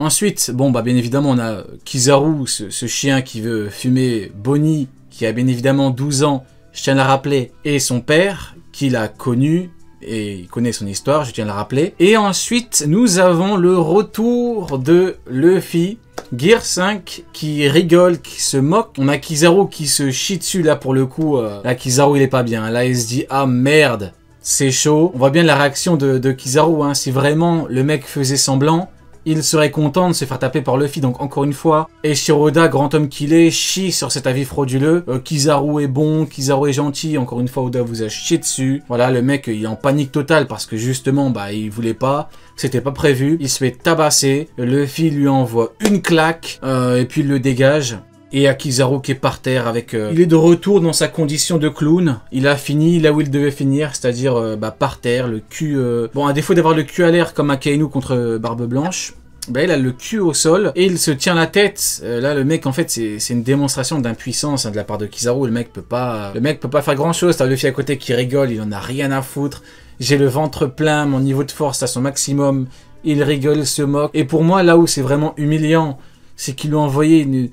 Ensuite, bon bah bien évidemment on a Kizaru, ce chien qui veut fumer Bonnie, qui a bien évidemment 12 ans, je tiens à le rappeler, et son père, qui l'a connu, et il connaît son histoire, je tiens à le rappeler. Et ensuite, nous avons le retour de Luffy, Gear 5, qui rigole, qui se moque. On a Kizaru qui se chie dessus, là pour le coup, là Kizaru il est pas bien, là il se dit, ah merde, c'est chaud. On voit bien la réaction de Kizaru, hein. Si vraiment le mec faisait semblant, il serait content de se faire taper par Luffy. Donc encore une fois, Eiichiro Oda, grand homme qu'il est, chie sur cet avis frauduleux. Kizaru est bon, Kizaru est gentil. Encore une fois, Oda vous a chié dessus. Voilà, le mec, il est en panique totale parce que justement, bah, il voulait pas. C'était pas prévu. Il se fait tabasser. Luffy lui envoie une claque et puis il le dégage. Et à Kizaru qui est par terre avec... Il est de retour dans sa condition de clown. Il a fini là où il devait finir, c'est-à-dire par terre, le cul... Bon, à défaut d'avoir le cul à l'air comme Akainu contre Barbe Blanche, bah, il a le cul au sol et il se tient la tête. Là, le mec, en fait, c'est une démonstration d'impuissance, hein, de la part de Kizaru. Le mec peut pas faire grand-chose. T'as Luffy à côté qui rigole, il en a rien à foutre. J'ai le ventre plein, mon niveau de force à son maximum. Il rigole, il se moque. Et pour moi, là où c'est vraiment humiliant, c'est qu'il lui a envoyé une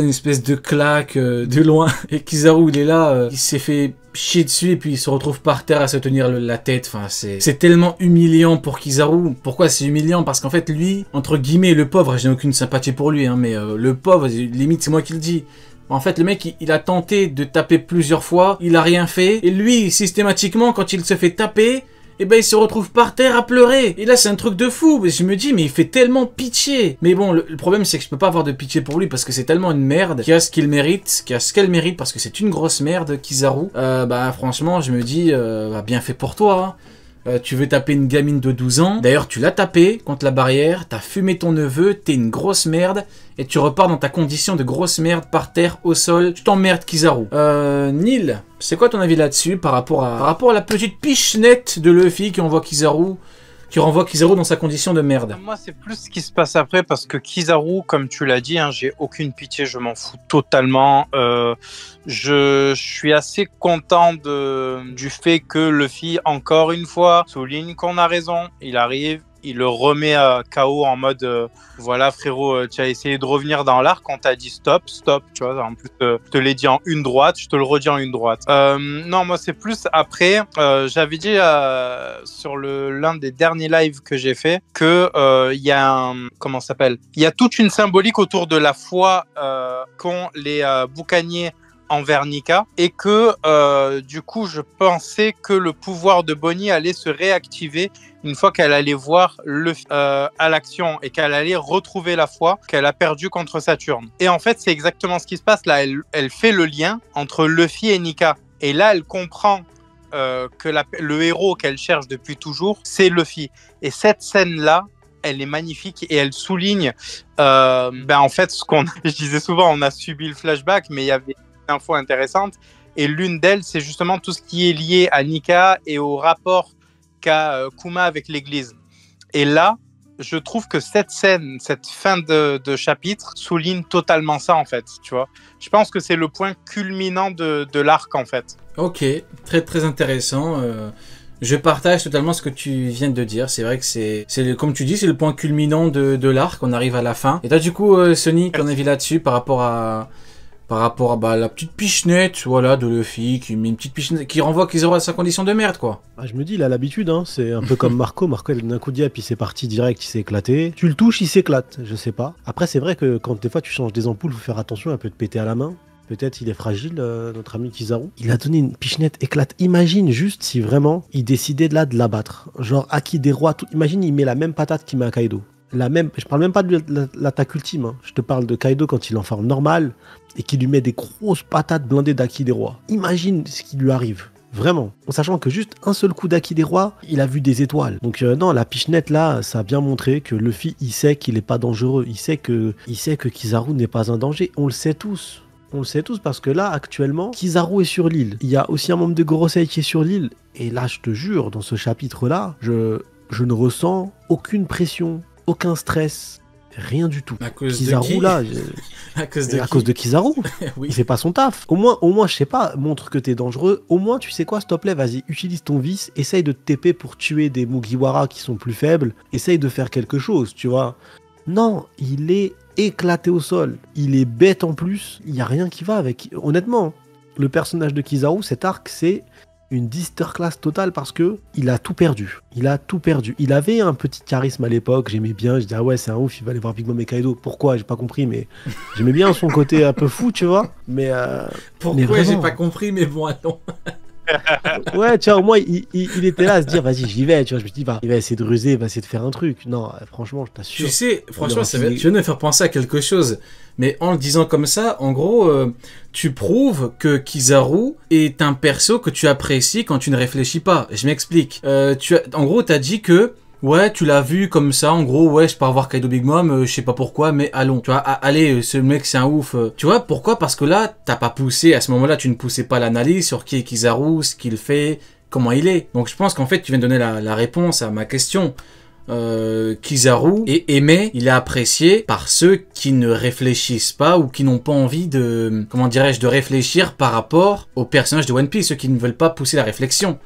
espèce de claque de loin. Et Kizaru, il est là, il s'est fait chier dessus et puis il se retrouve par terre à se tenir la tête. Enfin, c'est tellement humiliant pour Kizaru. Pourquoi c'est humiliant? Parce qu'en fait, lui, entre guillemets, le pauvre, je n'ai aucune sympathie pour lui, hein, mais le pauvre, limite, c'est moi qui le dis. En fait, le mec, il a tenté de taper plusieurs fois, il a rien fait. Et lui, systématiquement, quand il se fait taper, et ben il se retrouve par terre à pleurer. Et là c'est un truc de fou. Je me dis mais il fait tellement pitié. Mais bon le problème c'est que je peux pas avoir de pitié pour lui parce que c'est tellement une merde qui a ce qu'il mérite, qui a ce qu'elle mérite parce que c'est une grosse merde Kizaru. Bah franchement je me dis bien fait pour toi. Hein. Tu veux taper une gamine de 12 ans. D'ailleurs, tu l'as tapé contre la barrière, t'as fumé ton neveu, t'es une grosse merde, et tu repars dans ta condition de grosse merde par terre, au sol. Je t'emmerde, Kizaru. Neil, c'est quoi ton avis là-dessus par rapport à la petite pichenette de Luffy qui renvoie Kizaru dans sa condition de merde? Moi, c'est plus ce qui se passe après parce que Kizaru, comme tu l'as dit, hein, j'ai aucune pitié, je m'en fous totalement. Je suis assez content du fait que Luffy, encore une fois, souligne qu'on a raison. Il arrive, il le remet à KO en mode voilà frérot, tu as essayé de revenir dans l'arc, on t'a dit stop, tu vois, en plus je te l'ai dit en une droite, je te le redis en une droite. Non, moi c'est plus après, j'avais dit sur l'un des derniers lives que j'ai fait que il y a comment ça s'appelle, il y a toute une symbolique autour de la foi qu'ont les boucaniers envers Nika et que du coup je pensais que le pouvoir de Bonnie allait se réactiver une fois qu'elle allait voir à l'action et qu'elle allait retrouver la foi qu'elle a perdue contre Saturne. Et en fait c'est exactement ce qui se passe là, elle fait le lien entre Luffy et Nika et là elle comprend que le héros qu'elle cherche depuis toujours c'est Luffy et cette scène là elle est magnifique et elle souligne en fait ce qu'on je disais souvent, on a subi le flashback mais il y avait infos intéressantes et l'une d'elles c'est justement tout ce qui est lié à Nika et au rapport qu'a Kuma avec l'église. Et là je trouve que cette scène, cette fin de chapitre souligne totalement ça en fait, tu vois. Je pense que c'est le point culminant de l'arc en fait. Ok, très très intéressant. Je partage totalement ce que tu viens de dire. C'est vrai que comme tu dis, c'est le point culminant de l'arc. On arrive à la fin. Et toi du coup Sonny, ton avis là-dessus par rapport à la petite pichenette, voilà, de Luffy, qui met une petite pichenette, qui renvoie Kizaru à sa condition de merde, quoi. Ah, je me dis, il a l'habitude, hein. C'est un peu comme Marco. Marco, il donne un coup de diable, puis c'est parti direct, il s'est éclaté. Tu le touches, il s'éclate, je sais pas. Après, c'est vrai que quand des fois tu changes des ampoules, faut faire attention, un peu te péter à la main. Peut-être il est fragile, notre ami Kizaru. Il a donné une pichenette éclate. Imagine juste si vraiment il décidait de l'abattre. Genre, Haki des rois, tout. Imagine, il met la même patate qu'il met à Kaido. Je parle même pas de l'attaque ultime, hein. Je te parle de Kaido quand il est en forme normale et qu'il lui met des grosses patates blindées d'Haki des rois. Imagine ce qui lui arrive, vraiment. En sachant que juste un seul coup d'Haki des rois, il a vu des étoiles. Donc non, la pichenette là, ça a bien montré que Luffy, il sait qu'il est pas dangereux. Il sait que Kizaru n'est pas un danger. On le sait tous. On le sait tous parce que là, actuellement, Kizaru est sur l'île. Il y a aussi un membre de Gorosei qui est sur l'île. Et là, je te jure, dans ce chapitre-là, je ne ressens aucune pression. Aucun stress, rien du tout. À cause Kizaru, de qui là, à cause de Kizaru. Oui. Il fait pas son taf. Au moins, je sais pas, montre que t'es dangereux. Au moins, tu sais quoi, s'il te plaît, vas-y, utilise ton vice, essaye de te TP pour tuer des Mugiwara qui sont plus faibles. Essaye de faire quelque chose, tu vois. Non, il est éclaté au sol. Il est bête en plus. Il n'y a rien qui va avec. Honnêtement, le personnage de Kizaru, cet arc, c'est une masterclass totale parce que il a tout perdu. Il a tout perdu. Il avait un petit charisme à l'époque, j'aimais bien. Je disais, ah ouais, c'est un ouf, il va aller voir Big Mom et Kaido. Pourquoi? J'ai pas compris, mais j'aimais bien son côté un peu fou, tu vois. Mais pourquoi? J'ai pas compris, mais bon, attends. Ouais, tu vois, au moins, il était là à se dire, vas-y, j'y vais, tu vois. Je me dis, il va essayer de ruser, il va essayer de faire un truc. Non, franchement, je t'assure. Tu sais, franchement, tu viens de me faire penser à quelque chose. Mais en le disant comme ça, en gros, tu prouves que Kizaru est un perso que tu apprécies quand tu ne réfléchis pas. Je m'explique. En gros, t'as dit que ouais, tu l'as vu comme ça, en gros, ouais, je pars voir Kaido Big Mom, je sais pas pourquoi, mais allons. Tu vois, allez, ce mec, c'est un ouf. Tu vois, pourquoi? Parce que là, t'as pas poussé, à ce moment-là, tu ne poussais pas l'analyse sur qui est Kizaru, ce qu'il fait, comment il est. Donc je pense qu'en fait, tu viens de donner la réponse à ma question. Kizaru est aimé, il est apprécié par ceux qui ne réfléchissent pas ou qui n'ont pas envie de, comment dirais-je, de réfléchir par rapport au personnage de One Piece, ceux qui ne veulent pas pousser la réflexion.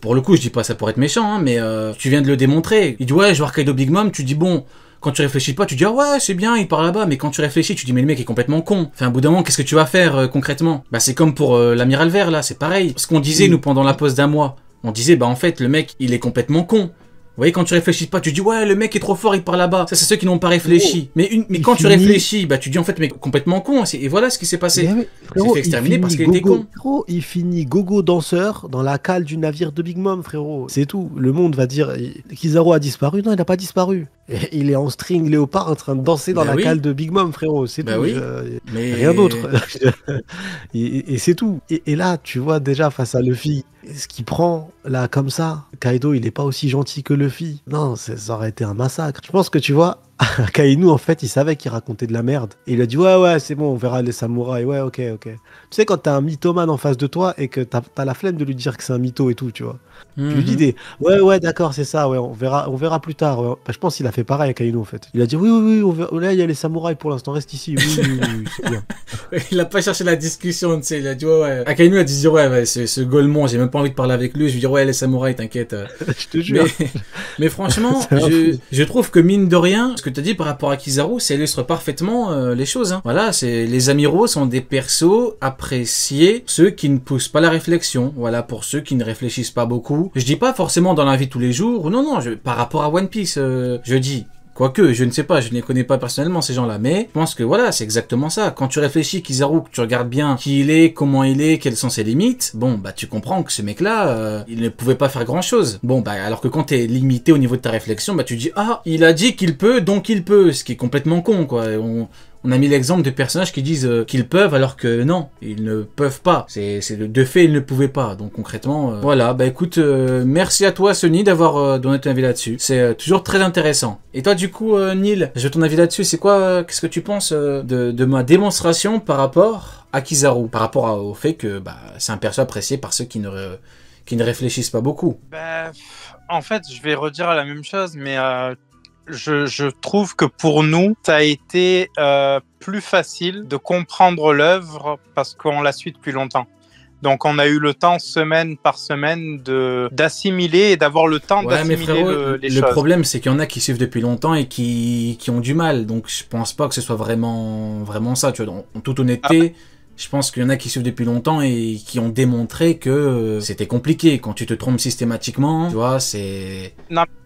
Pour le coup, je dis pas ça pour être méchant, hein, mais tu viens de le démontrer. Il dit ouais, je vois Kaido Big Mom, tu dis bon, quand tu réfléchis pas, tu dis ah ouais, c'est bien, il part là-bas, mais quand tu réfléchis, tu dis mais le mec est complètement con. Enfin, au bout d'un moment, qu'est-ce que tu vas faire concrètement? Bah c'est comme pour l'amiral vert là, c'est pareil. Ce qu'on disait nous pendant la pause d'un mois, on disait bah en fait le mec il est complètement con. Vous voyez, quand tu réfléchis pas, tu dis ouais, le mec est trop fort, il part là-bas. Ça, c'est ceux qui n'ont pas réfléchi. Mais quand tu réfléchis, bah tu dis en fait, le mec est complètement con. Et voilà ce qui s'est passé. Il s'est fait exterminer parce qu'il était con. Frérot, il finit gogo danseur dans la cale du navire de Big Mom, frérot. C'est tout. Le monde va dire Kizaru a disparu. Non, il n'a pas disparu. Il est en string léopard en train de danser dans la cale de Big Mom, frérot. C'est tout. Oui. Mais... rien d'autre. et c'est tout. Et là, tu vois déjà face à Luffy, ce qu'il prend là comme ça, Kaido, il est pas aussi gentil que Luffy. Non, ça aurait été un massacre. Je pense que tu vois, Kainu, en fait, il savait qu'il racontait de la merde. Et il a dit ouais, c'est bon, on verra les samouraïs. Ouais, ok. Tu sais, quand t'as un mythomane en face de toi et que t'as la flemme de lui dire que c'est un mytho et tout, tu vois. Tu lui dis des ouais, d'accord, c'est ça, ouais, on verra plus tard. Ouais. Bah, je pense qu'il a fait pareil à Kainu, en fait. Il a dit oui, on verra. Là, il y a les samouraïs pour l'instant, reste ici. Oui, c'est bien. Il a pas cherché la discussion, tu sais. Il a dit ouais. Akainu a dit ouais, ce Golemon, j'ai même pas envie de parler avec lui. Je lui dis ouais, les samouraïs, t'inquiète. Je te jure. Mais franchement, je trouve que mine de rien, ce que tu as dit par rapport à Kizaru, ça illustre parfaitement les choses. Hein. Voilà, les amiraux sont des persos appréciés, ceux qui ne poussent pas la réflexion. Voilà, pour ceux qui ne réfléchissent pas beaucoup. Je dis pas forcément dans la vie de tous les jours. Non, par rapport à One Piece, je dis. Quoique, je ne sais pas, je ne les connais pas personnellement ces gens-là, mais je pense que voilà, c'est exactement ça. Quand tu réfléchis Kizaru, que tu regardes bien qui il est, comment il est, quelles sont ses limites, bon, bah tu comprends que ce mec-là, il ne pouvait pas faire grand-chose. Bon, bah alors que quand t'es limité au niveau de ta réflexion, bah tu dis, ah, il a dit qu'il peut, donc il peut, ce qui est complètement con, quoi. On a mis l'exemple de personnages qui disent qu'ils peuvent alors que non, ils ne peuvent pas. C'est de fait, ils ne pouvaient pas. Donc concrètement, voilà. Bah écoute, merci à toi Sony d'avoir donné ton avis là-dessus. C'est toujours très intéressant. Et toi du coup, Neil, je veux ton avis là-dessus. C'est quoi, qu'est-ce que tu penses de ma démonstration par rapport à Kizaru, par rapport au fait que bah, c'est un perso apprécié par ceux qui ne réfléchissent pas beaucoup. Bah, en fait, je vais redire la même chose, mais je trouve que pour nous, ça a été plus facile de comprendre l'œuvre parce qu'on la suit depuis longtemps. Donc, on a eu le temps, semaine par semaine, d'assimiler et d'avoir le temps d'assimiler les choses. Le problème, c'est qu'il y en a qui suivent depuis longtemps et qui ont du mal. Donc, je pense pas que ce soit vraiment ça. Tu vois, en toute honnêteté, je pense qu'il y en a qui suivent depuis longtemps et qui ont démontré que c'était compliqué. Quand tu te trompes systématiquement, tu vois,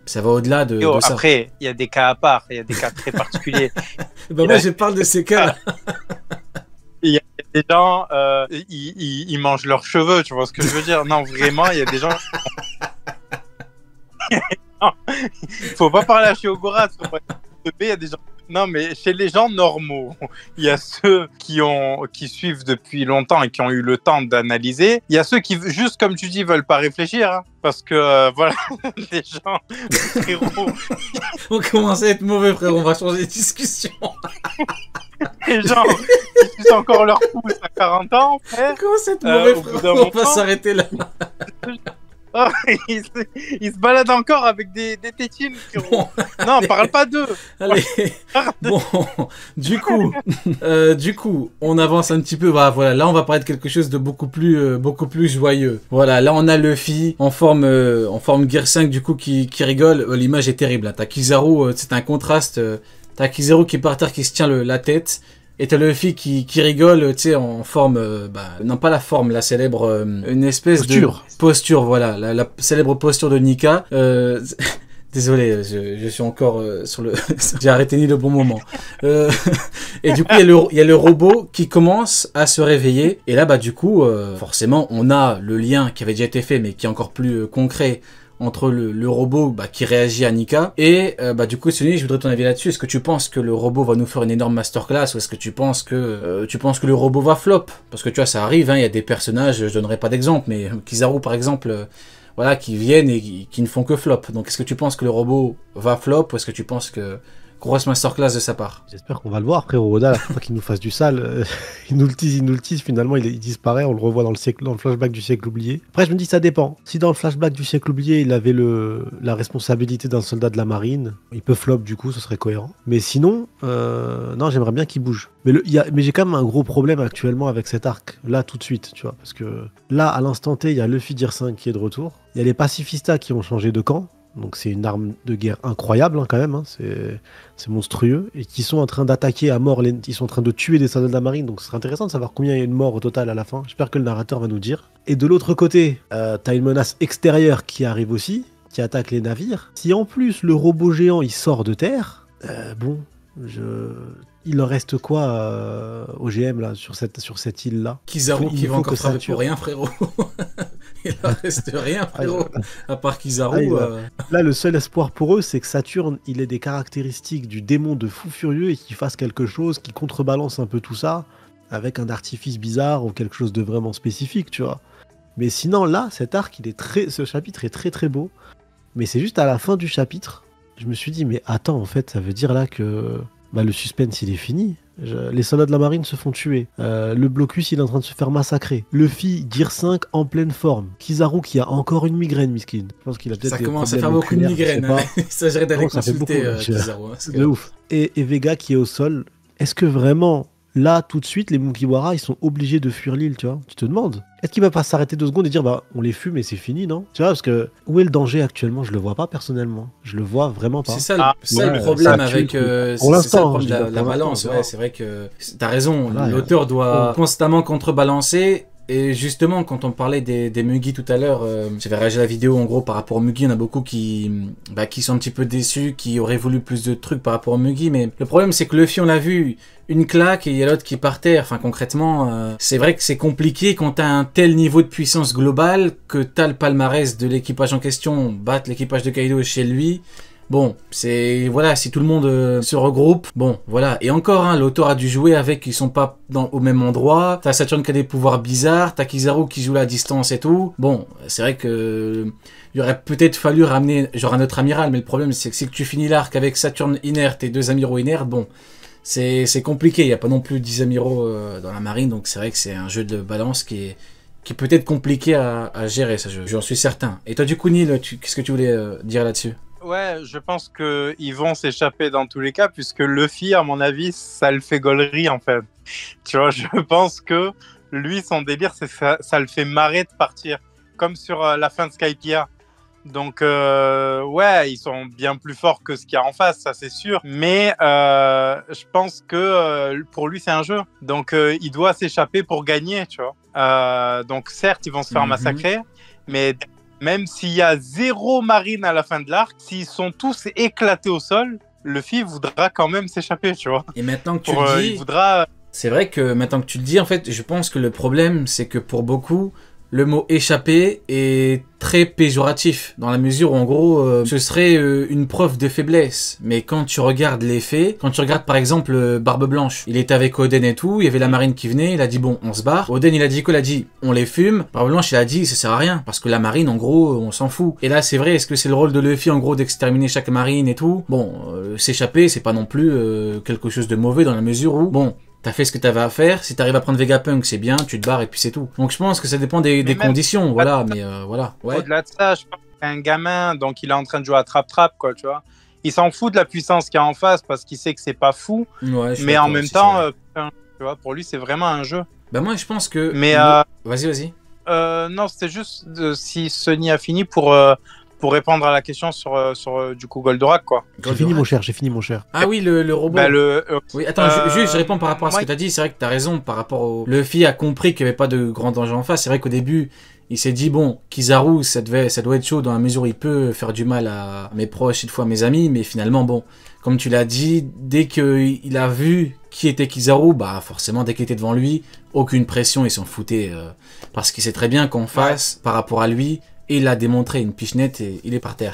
ça va au-delà de ça. Après, il y a des cas à part, il y a des cas très particuliers. Bah moi, je parle de ces cas-là. Il y a des gens, ils mangent leurs cheveux, tu vois ce que je veux dire? Non, vraiment, il y a des gens... Faut pas parler à Shiogura, il y a des gens... Non, mais chez les gens normaux, il y a ceux qui suivent depuis longtemps et qui ont eu le temps d'analyser. Il y a ceux qui, juste comme tu dis, veulent pas réfléchir. Hein, parce que, voilà, les gens, frérot... On commence à être mauvais, frérot. On va changer de discussion. Les gens qui suivent encore leur pouce à 40 ans, frère. On commence à être mauvais, frérot. On va s'arrêter là. Oh, il se balade encore avec des tétines. Bon, Non, parle pas d'eux. allez, bon, du coup, on avance un petit peu. Voilà, là, on va parler de quelque chose de beaucoup plus joyeux. Voilà, là, on a Luffy en forme Gear 5, du coup, qui rigole. L'image est terrible. Hein. T'as Kizaru, c'est un contraste. T'as Kizaru qui est par terre, qui se tient la tête. Et t'as Luffy qui rigole, tu sais, en forme, non pas la forme, la célèbre, une espèce Posture. de posture, voilà, la célèbre posture de Nika. Désolé, je suis encore sur le... J'ai arrêté ni le bon moment. Et du coup, il y a le robot qui commence à se réveiller. Et là, du coup, forcément, on a le lien qui avait déjà été fait, mais qui est encore plus concret, entre le robot qui réagit à Nika. Et du coup, Sonny, je voudrais ton avis là-dessus. Est-ce que tu penses que le robot va nous faire une énorme masterclass, ou est-ce que tu penses que le robot va flop? Parce que tu vois, ça arrive, hein, il y a des personnages, je donnerai pas d'exemple, mais Kizaru par exemple, voilà, qui viennent et qui ne font que flop. Donc est-ce que tu penses que le robot va flop, ou est-ce que tu penses que grosse masterclass de sa part? J'espère qu'on va le voir, frérot. Oda, la fois qu'il nous fasse du sale, il nous le tease, finalement il disparaît, on le revoit dans le flashback du siècle oublié. Après, je me dis, ça dépend. Si dans le flashback du siècle oublié, il avait la responsabilité d'un soldat de la marine, il peut flop, du coup, ce serait cohérent. Mais sinon, non, j'aimerais bien qu'il bouge. Mais j'ai quand même un gros problème actuellement avec cet arc, là, tout de suite, tu vois, parce que là, à l'instant T, il y a Luffy Gear 5 qui est de retour, il y a les pacifistas qui ont changé de camp. Donc c'est une arme de guerre incroyable quand même, hein. C'est monstrueux, et qui sont en train d'attaquer à mort, ils sont en train de tuer des soldats de la marine, donc ce serait intéressant de savoir combien il y a de morts au total à la fin. J'espère que le narrateur va nous dire. Et de l'autre côté, t'as une menace extérieure qui arrive aussi, qui attaque les navires. Si en plus le robot géant il sort de terre, il leur reste quoi au GM là, sur cette île là? Kizaru qui va encore travailler pour rien, frérot. Il leur reste rien, frérot, à part Kizaru. Là, le seul espoir pour eux, c'est que Saturne, il ait des caractéristiques du démon de fou furieux et qu'il fasse quelque chose qui contrebalance un peu tout ça avec un artifice bizarre ou quelque chose de vraiment spécifique, tu vois. Mais sinon, là, cet arc, ce chapitre est très très beau. Mais c'est juste à la fin du chapitre, je me suis dit, mais attends, en fait, ça veut dire là que le suspense, il est fini. Les soldats de la marine se font tuer. Le blocus, il est en train de se faire massacrer. Luffy, Gear 5 en pleine forme. Kizaru qui a encore une migraine, miskin. Je pense qu'il a peut-être ça commence à faire beaucoup de migraines. Hein. Il s'agirait d'aller consulter Kizaru. C'est de ouf. Et Vega qui est au sol. Est-ce que vraiment, là, tout de suite, les Mugiwara, ils sont obligés de fuir l'île, tu vois? Tu te demandes. Est-ce qu'il va pas s'arrêter 2 secondes et dire, on les fume et c'est fini, non? Tu vois, parce que où est le danger actuellement? Je le vois pas personnellement. Je le vois vraiment pas. C'est ça, le problème avec... pour l'instant, la balance. Ouais, c'est vrai que t'as raison. L'auteur doit constamment contrebalancer. Et justement, quand on parlait des Mugi tout à l'heure, j'avais réagi à la vidéo en gros par rapport aux Mugi. Il y en a beaucoup qui sont un petit peu déçus, qui auraient voulu plus de trucs par rapport aux Mugi. Mais le problème, c'est que Luffy, on l'a vu, une claque et il y a l'autre qui part terre. Enfin, concrètement, c'est vrai que c'est compliqué quand t'as un tel niveau de puissance globale que t'as le palmarès de l'équipage en question, battre l'équipage de Kaido chez lui. Bon, c'est... Voilà, si tout le monde se regroupe, bon, voilà. Et encore, hein, l'auteur a dû jouer avec, ils sont pas au même endroit. T'as Saturne qui a des pouvoirs bizarres, t'as Kizaru qui joue là à distance et tout. Bon, c'est vrai que... Il aurait peut-être fallu ramener genre un autre amiral, mais le problème c'est que si tu finis l'arc avec Saturne inerte et 2 amiraux inertes, bon... C'est compliqué, il n'y a pas non plus 10 amiraux dans la marine, donc c'est vrai que c'est un jeu de balance qui est peut-être compliqué à gérer, ça, j'en suis certain. Et toi, du coup, Neil, qu'est-ce que tu voulais dire là-dessus? Ouais, je pense qu'ils vont s'échapper dans tous les cas, puisque Luffy, à mon avis, ça le fait gaulerie, en fait. Tu vois, je pense que lui, son délire, c'est ça le fait marrer de partir, comme sur la fin de Skypiea. Donc, ouais, ils sont bien plus forts que ce qu'il y a en face, ça c'est sûr. Mais je pense que pour lui, c'est un jeu. Donc, il doit s'échapper pour gagner, tu vois. Donc, certes, ils vont se faire massacrer, mais même s'il y a 0 marine à la fin de l'arc, s'ils sont tous éclatés au sol, Luffy voudra quand même s'échapper, tu vois. Et maintenant que tu le dis, il voudra... C'est vrai que maintenant que tu le dis, en fait, je pense que le problème, c'est que pour beaucoup... Le mot échapper est très péjoratif, dans la mesure où en gros, ce serait une preuve de faiblesse. Mais quand tu regardes les faits, quand tu regardes par exemple Barbe Blanche, il était avec Oden et tout, il y avait la marine qui venait, il a dit bon, on se barre. Oden il a dit quoi? Il a dit on les fume. Barbe Blanche il a dit ça sert à rien, parce que la marine en gros, on s'en fout. Et là c'est vrai, est-ce que c'est le rôle de Luffy en gros d'exterminer chaque marine et tout? Bon, s'échapper c'est pas non plus quelque chose de mauvais dans la mesure où, bon... t'as fait ce que t'avais à faire. Si t'arrives à prendre Vegapunk, c'est bien, tu te barres et puis c'est tout. Donc je pense que ça dépend des conditions, voilà, mais voilà. Ouais. Au-delà de ça, je pense que c'est un gamin, donc il est en train de jouer à trap-trap, quoi, tu vois. Il s'en fout de la puissance qu'il y a en face parce qu'il sait que c'est pas fou, Ouais, mais en même temps, tu vois, pour lui, c'est vraiment un jeu. Bah moi, je pense que... Mais Vas-y. non, c'était juste si Sony a fini pour répondre à la question sur du coup Goldorak, quoi. J'ai fini mon cher, j'ai fini mon cher. Ah oui, le robot. Bah, Oui, attends, juste je réponds par rapport à ce que tu as dit. C'est vrai que tu as raison par rapport au... Luffy a compris qu'il n'y avait pas de grand danger en face. C'est vrai qu'au début, il s'est dit, bon, Kizaru, ça doit être chaud dans la mesure où il peut faire du mal à mes proches et de fois à mes amis. Mais finalement, bon, comme tu l'as dit, dès qu'il a vu qui était Kizaru, bah forcément, dès qu'il était devant lui, aucune pression, il s'en foutait. Parce qu'il sait très bien qu'en face, par rapport à lui, il a démontré une pichenette et il est par terre.